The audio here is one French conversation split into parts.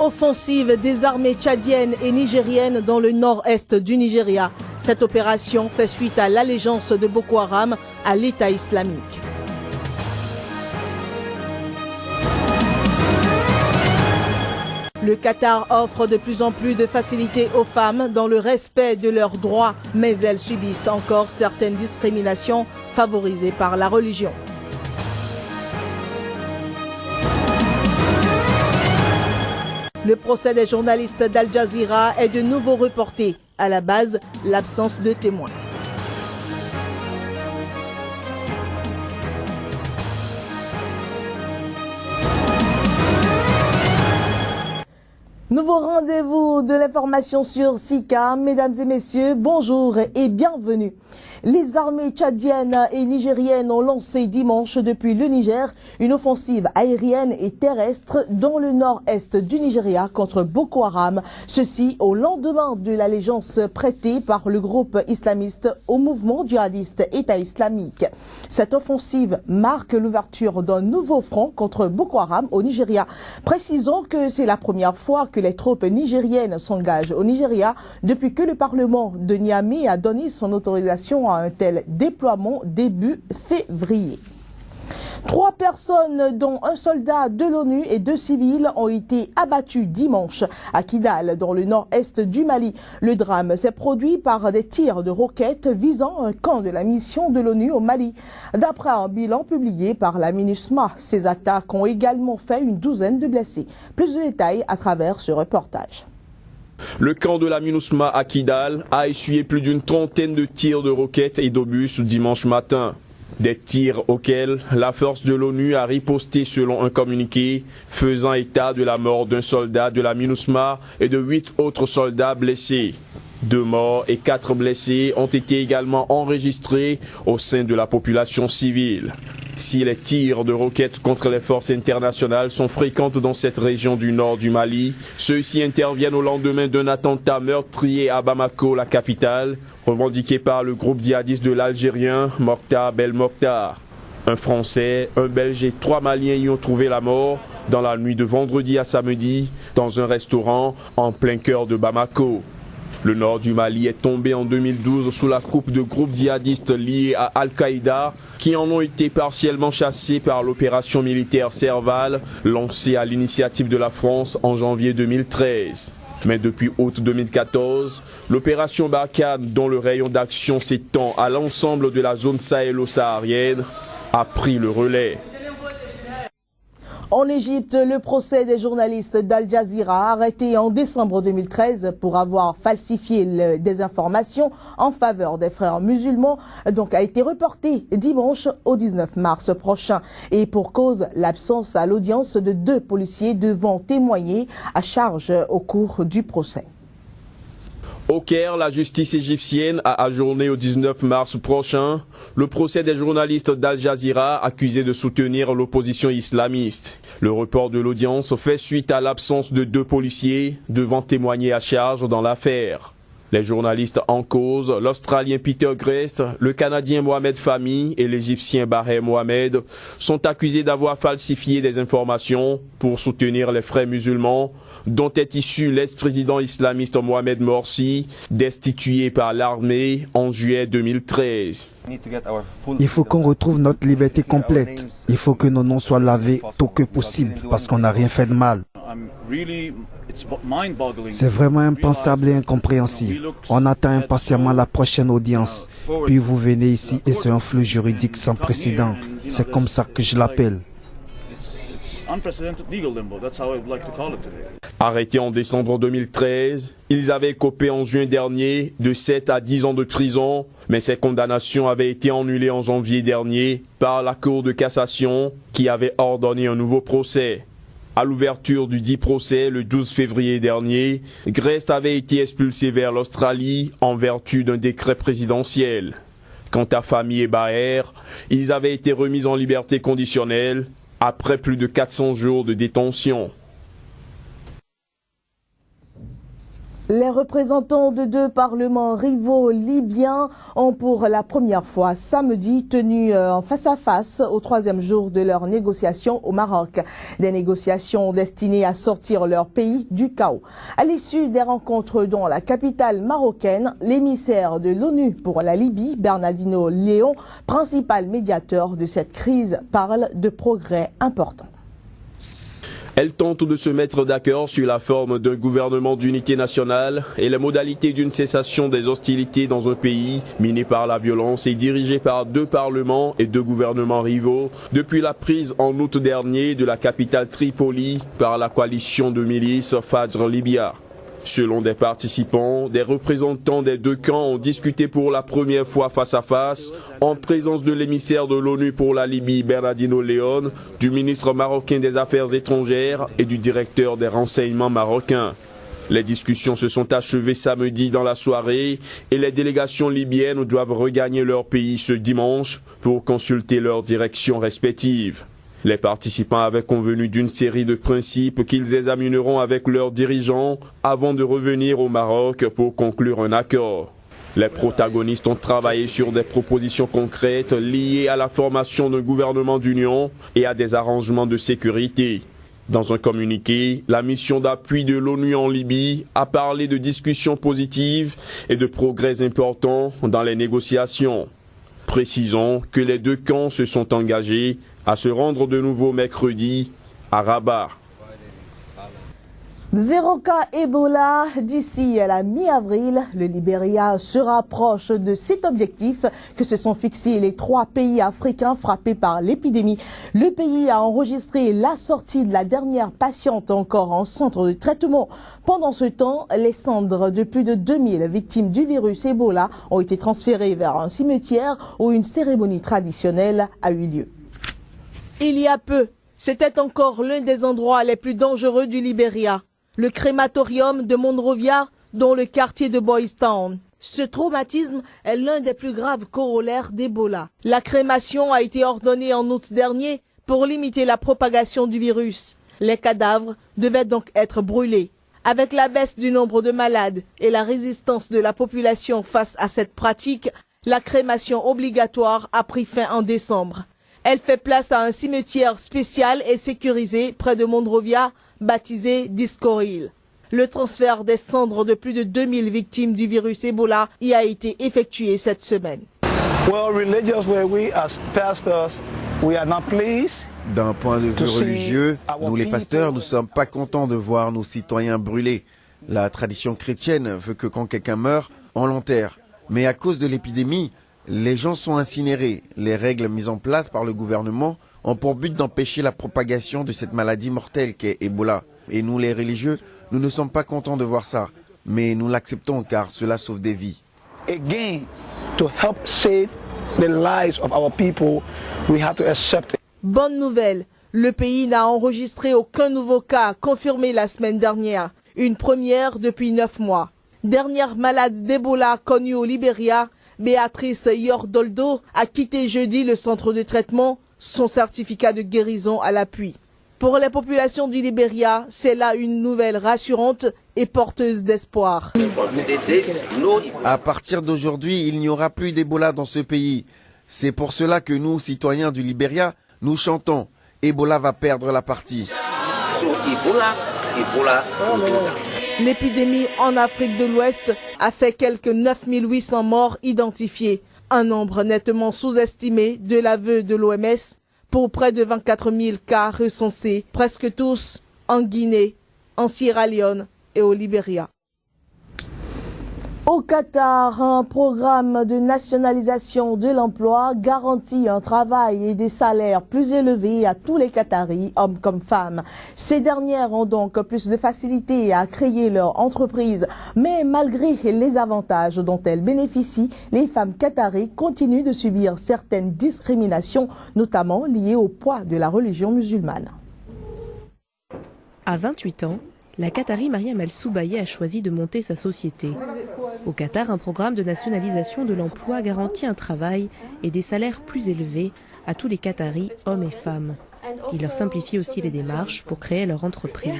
Offensive des armées tchadiennes et nigériennes dans le nord-est du Nigeria. Cette opération fait suite à l'allégeance de Boko Haram à l'État islamique. Le Qatar offre de plus en plus de facilités aux femmes dans le respect de leurs droits, mais elles subissent encore certaines discriminations favorisées par la religion. Le procès des journalistes d'Al Jazeera est de nouveau reporté. À la base, l'absence de témoins. Nouveau rendez-vous de l'information sur Sika. Mesdames et messieurs, bonjour et bienvenue. Les armées tchadiennes et nigériennes ont lancé dimanche depuis le Niger une offensive aérienne et terrestre dans le nord-est du Nigeria contre Boko Haram. Ceci au lendemain de l'allégeance prêtée par le groupe islamiste au mouvement djihadiste État islamique. Cette offensive marque l'ouverture d'un nouveau front contre Boko Haram au Nigeria. Précisons que c'est la première fois que les troupes nigériennes s'engagent au Nigeria depuis que le Parlement de Niamey a donné son autorisation à un tel déploiement début février. 3 personnes, dont un soldat de l'ONU et 2 civils, ont été abattus dimanche à Kidal, dans le nord-est du Mali. Le drame s'est produit par des tirs de roquettes visant un camp de la mission de l'ONU au Mali. D'après un bilan publié par la MINUSMA, ces attaques ont également fait une douzaine de blessés. Plus de détails à travers ce reportage. Le camp de la MINUSMA à Kidal a essuyé plus d'une trentaine de tirs de roquettes et d'obus dimanche matin. Des tirs auxquels la force de l'ONU a riposté selon un communiqué faisant état de la mort d'un soldat de la MINUSMA et de 8 autres soldats blessés. 2 morts et 4 blessés ont été également enregistrés au sein de la population civile. Si les tirs de roquettes contre les forces internationales sont fréquentes dans cette région du nord du Mali, ceux-ci interviennent au lendemain d'un attentat meurtrier à Bamako, la capitale, revendiqué par le groupe djihadiste de l'Algérien Mokhtar Belmokhtar. Un Français, un Belge et 3 Maliens y ont trouvé la mort dans la nuit de vendredi à samedi dans un restaurant en plein cœur de Bamako. Le nord du Mali est tombé en 2012 sous la coupe de groupes djihadistes liés à Al-Qaïda qui en ont été partiellement chassés par l'opération militaire Serval lancée à l'initiative de la France en janvier 2013. Mais depuis août 2014, l'opération Barkhane, dont le rayon d'action s'étend à l'ensemble de la zone sahélo-saharienne, a pris le relais. En Égypte, le procès des journalistes d'Al Jazeera, arrêtés en décembre 2013 pour avoir falsifié des informations en faveur des frères musulmans, a été reporté dimanche au 19 mars prochain. Et pour cause, l'absence à l'audience de 2 policiers devant témoigner à charge au cours du procès. Au Caire, la justice égyptienne a ajourné au 19 mars prochain le procès des journalistes d'Al Jazeera accusés de soutenir l'opposition islamiste. Le report de l'audience fait suite à l'absence de 2 policiers devant témoigner à charge dans l'affaire. Les journalistes en cause, l'Australien Peter Grest, le Canadien Mohamed Fahmy et l'Égyptien Baher Mohamed, sont accusés d'avoir falsifié des informations pour soutenir les frères musulmans, dont est issu l'ex-président islamiste Mohamed Morsi, destitué par l'armée en juillet 2013. Il faut qu'on retrouve notre liberté complète. Il faut que nos noms soient lavés tôt que possible, parce qu'on n'a rien fait de mal. C'est vraiment impensable et incompréhensible. On attend impatiemment la prochaine audience. Puis vous venez ici et c'est un flou juridique sans précédent. C'est comme ça que je l'appelle. Arrêtés en décembre 2013, ils avaient écopé en juin dernier de 7 à 10 ans de prison, mais ces condamnations avaient été annulées en janvier dernier par la Cour de cassation qui avait ordonné un nouveau procès. À l'ouverture du dit procès le 12 février dernier, Grest avait été expulsé vers l'Australie en vertu d'un décret présidentiel. Quant à Fahmy et Baher, ils avaient été remis en liberté conditionnelle après plus de 400 jours de détention. Les représentants de deux parlements rivaux libyens ont pour la première fois samedi tenu en face-à-face au troisième jour de leurs négociations au Maroc. Des négociations destinées à sortir leur pays du chaos. À l'issue des rencontres dans la capitale marocaine, l'émissaire de l'ONU pour la Libye, Bernardino León, principal médiateur de cette crise, parle de progrès importants. Elle tente de se mettre d'accord sur la forme d'un gouvernement d'unité nationale et les modalités d'une cessation des hostilités dans un pays miné par la violence et dirigé par deux parlements et deux gouvernements rivaux depuis la prise en août dernier de la capitale Tripoli par la coalition de milices Fajr Libya. Selon des participants, des représentants des deux camps ont discuté pour la première fois face à face, en présence de l'émissaire de l'ONU pour la Libye, Bernardino León, du ministre marocain des Affaires étrangères et du directeur des renseignements marocains. Les discussions se sont achevées samedi dans la soirée et les délégations libyennes doivent regagner leur pays ce dimanche pour consulter leurs directions respectives. Les participants avaient convenu d'une série de principes qu'ils examineront avec leurs dirigeants avant de revenir au Maroc pour conclure un accord. Les protagonistes ont travaillé sur des propositions concrètes liées à la formation d'un gouvernement d'union et à des arrangements de sécurité. Dans un communiqué, la mission d'appui de l'ONU en Libye a parlé de discussions positives et de progrès importants dans les négociations. Précisons que les deux camps se sont engagés à se rendre de nouveau mercredi à Rabat. 0 cas Ebola d'ici à la mi-avril. Le Libéria se rapproche de cet objectif que se sont fixés les 3 pays africains frappés par l'épidémie. Le pays a enregistré la sortie de la dernière patiente encore en centre de traitement. Pendant ce temps, les cendres de plus de 2000 victimes du virus Ebola ont été transférées vers un cimetière où une cérémonie traditionnelle a eu lieu. Il y a peu, c'était encore l'un des endroits les plus dangereux du Libéria. Le crématorium de Monrovia, dont le quartier de Boys Town. Ce traumatisme est l'un des plus graves corollaires d'Ebola. La crémation a été ordonnée en août dernier pour limiter la propagation du virus. Les cadavres devaient donc être brûlés. Avec la baisse du nombre de malades et la résistance de la population face à cette pratique, la crémation obligatoire a pris fin en décembre. Elle fait place à un cimetière spécial et sécurisé près de Monrovia, baptisé Disco Hill. Le transfert des cendres de plus de 2000 victimes du virus Ebola y a été effectué cette semaine. D'un point de vue religieux, nous les pasteurs, nous ne sommes pas contents de voir nos citoyens brûlés. La tradition chrétienne veut que quand quelqu'un meurt, on l'enterre. Mais à cause de l'épidémie, les gens sont incinérés. Les règles mises en place par le gouvernement ont pour but d'empêcher la propagation de cette maladie mortelle qu'est Ebola. Et nous, les religieux, nous ne sommes pas contents de voir ça. Mais nous l'acceptons car cela sauve des vies. Bonne nouvelle, le pays n'a enregistré aucun nouveau cas confirmé la semaine dernière. Une première depuis 9 mois. Dernière malade d'Ebola connue au Libéria, Béatrice Yordoldo a quitté jeudi le centre de traitement, son certificat de guérison à l'appui. Pour les populations du Libéria, c'est là une nouvelle rassurante et porteuse d'espoir. À partir d'aujourd'hui, il n'y aura plus d'Ebola dans ce pays. C'est pour cela que nous, citoyens du Libéria, nous chantons « Ebola va perdre la partie ». L'épidémie en Afrique de l'Ouest a fait quelques 9800 morts identifiés, un nombre nettement sous-estimé de l'aveu de l'OMS pour près de 24 000 cas recensés, presque tous en Guinée, en Sierra Leone et au Libéria. Au Qatar, un programme de nationalisation de l'emploi garantit un travail et des salaires plus élevés à tous les Qataris, hommes comme femmes. Ces dernières ont donc plus de facilité à créer leur entreprise. Mais malgré les avantages dont elles bénéficient, les femmes qataries continuent de subir certaines discriminations, notamment liées au poids de la religion musulmane. À 28 ans, la Qatari Mariam El-Soubaye a choisi de monter sa société. Au Qatar, un programme de nationalisation de l'emploi garantit un travail et des salaires plus élevés à tous les Qataris, hommes et femmes. Il leur simplifie aussi les démarches pour créer leur entreprise.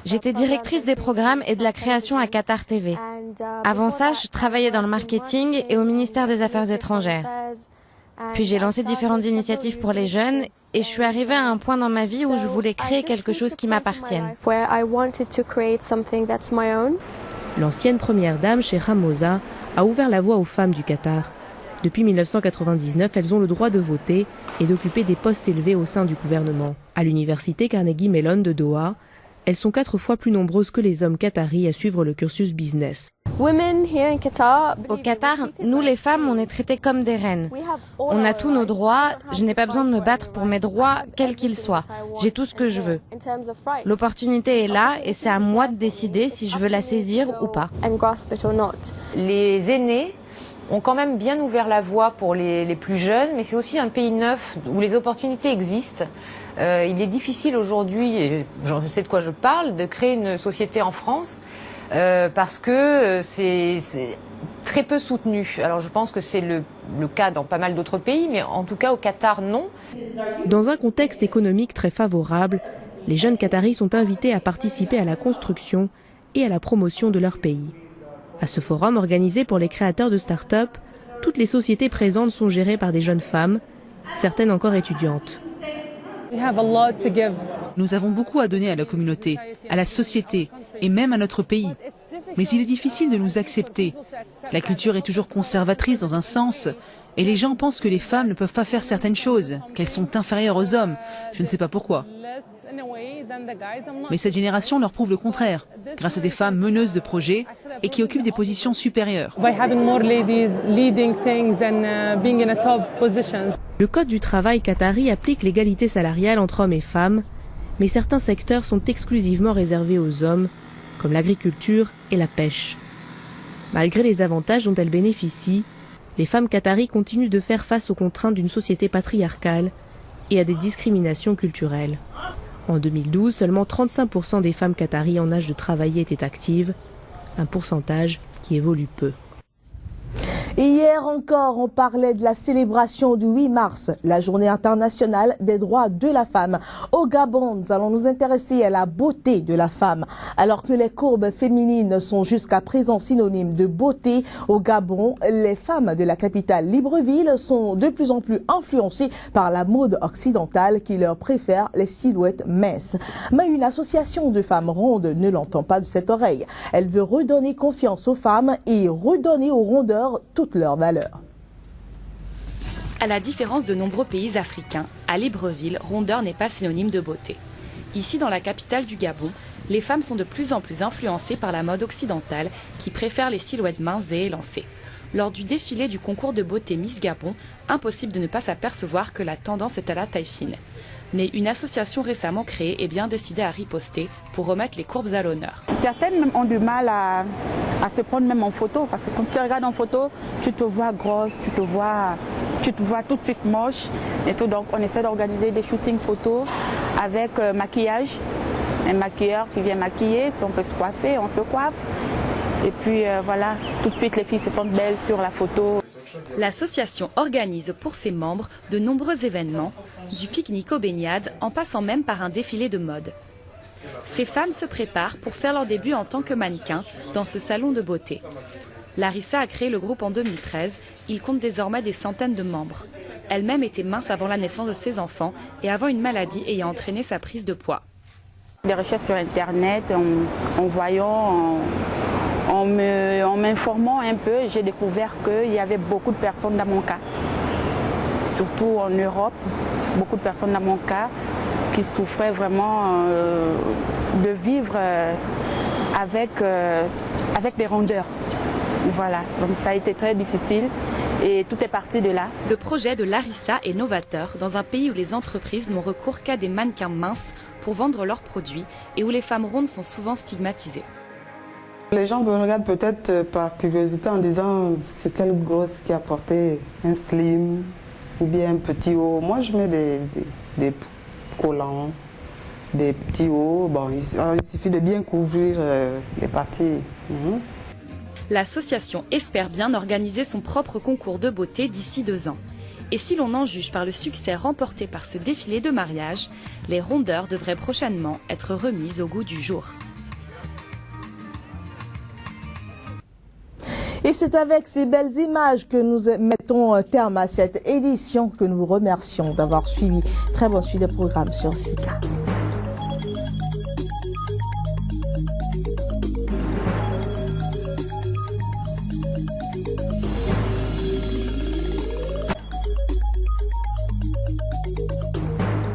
J'étais directrice des programmes et de la création à Qatar TV. Avant ça, je travaillais dans le marketing et au ministère des Affaires étrangères. Puis j'ai lancé différentes initiatives pour les jeunes et je suis arrivée à un point dans ma vie où je voulais créer quelque chose qui m'appartienne. L'ancienne première dame, Sheikha Moza, a ouvert la voie aux femmes du Qatar. Depuis 1999, elles ont le droit de voter et d'occuper des postes élevés au sein du gouvernement. À l'université Carnegie Mellon de Doha, elles sont 4 fois plus nombreuses que les hommes qataris à suivre le cursus business. Au Qatar, nous les femmes, on est traitées comme des reines. On a tous nos droits, je n'ai pas besoin de me battre pour mes droits, quels qu'ils soient. J'ai tout ce que je veux. L'opportunité est là et c'est à moi de décider si je veux la saisir ou pas. Les aînés ont quand même bien ouvert la voie pour les plus jeunes, mais c'est aussi un pays neuf où les opportunités existent. Il est difficile aujourd'hui, et je sais de quoi je parle, de créer une société en France parce que c'est très peu soutenu. Alors je pense que c'est le cas dans pas mal d'autres pays, mais en tout cas au Qatar, non. Dans un contexte économique très favorable, les jeunes Qataris sont invités à participer à la construction et à la promotion de leur pays. À ce forum organisé pour les créateurs de start-up, toutes les sociétés présentes sont gérées par des jeunes femmes, certaines encore étudiantes. Nous avons beaucoup à donner à la communauté, à la société et même à notre pays. Mais il est difficile de nous accepter. La culture est toujours conservatrice dans un sens et les gens pensent que les femmes ne peuvent pas faire certaines choses, qu'elles sont inférieures aux hommes. Je ne sais pas pourquoi. Mais cette génération leur prouve le contraire, grâce à des femmes meneuses de projets et qui occupent des positions supérieures. Le Code du travail qatari applique l'égalité salariale entre hommes et femmes, mais certains secteurs sont exclusivement réservés aux hommes, comme l'agriculture et la pêche. Malgré les avantages dont elles bénéficient, les femmes qataries continuent de faire face aux contraintes d'une société patriarcale et à des discriminations culturelles. En 2012, seulement 35% des femmes qataries en âge de travailler étaient actives, un pourcentage qui évolue peu. Et hier encore, on parlait de la célébration du 8 mars, la journée internationale des droits de la femme. Au Gabon, nous allons nous intéresser à la beauté de la femme. Alors que les courbes féminines sont jusqu'à présent synonymes de beauté, au Gabon, les femmes de la capitale Libreville sont de plus en plus influencées par la mode occidentale qui leur préfère les silhouettes minces. Mais une association de femmes rondes ne l'entend pas de cette oreille. Elle veut redonner confiance aux femmes et redonner aux rondeurs toutes leurs valeurs. À la différence de nombreux pays africains, à Libreville, rondeur n'est pas synonyme de beauté. Ici, dans la capitale du Gabon, les femmes sont de plus en plus influencées par la mode occidentale qui préfère les silhouettes minces et élancées. Lors du défilé du concours de beauté Miss Gabon, impossible de ne pas s'apercevoir que la tendance est à la taille fine. Mais une association récemment créée est bien décidée à riposter pour remettre les courbes à l'honneur. Certaines même ont du mal à se prendre même en photo, parce que quand tu regardes en photo, tu te vois grosse, tu te vois tout de suite moche et tout. Donc on essaie d'organiser des shootings photos avec maquillage, un maquilleur qui vient maquiller, si on peut se coiffer, on se coiffe. Et puis voilà, tout de suite les filles se sentent belles sur la photo. L'association organise pour ses membres de nombreux événements, du pique-nique aux baignades en passant même par un défilé de mode. Ces femmes se préparent pour faire leur début en tant que mannequins dans ce salon de beauté. Larissa a créé le groupe en 2013, il compte désormais des centaines de membres. Elle-même était mince avant la naissance de ses enfants et avant une maladie ayant entraîné sa prise de poids. Des recherches sur internet, en voyant, en m'informant un peu, j'ai découvert qu'il y avait beaucoup de personnes dans mon cas. Surtout en Europe, beaucoup de personnes dans mon cas qui souffraient vraiment de vivre avec des rondeurs. Voilà, donc ça a été très difficile et tout est parti de là. Le projet de Larissa est novateur dans un pays où les entreprises n'ont recours qu'à des mannequins minces pour vendre leurs produits et où les femmes rondes sont souvent stigmatisées. Les gens me regardent peut-être par curiosité en disant c'est quelle grosse qui a porté un slim ou bien un petit haut. Moi je mets des collants, des petits hauts. Bon, il suffit de bien couvrir les parties. L'association espère bien organiser son propre concours de beauté d'ici 2 ans. Et si l'on en juge par le succès remporté par ce défilé de mariage, les rondeurs devraient prochainement être remises au goût du jour. Et c'est avec ces belles images que nous mettons terme à cette édition, que nous vous remercions d'avoir suivi. Très bonne suite de programme sur SICA.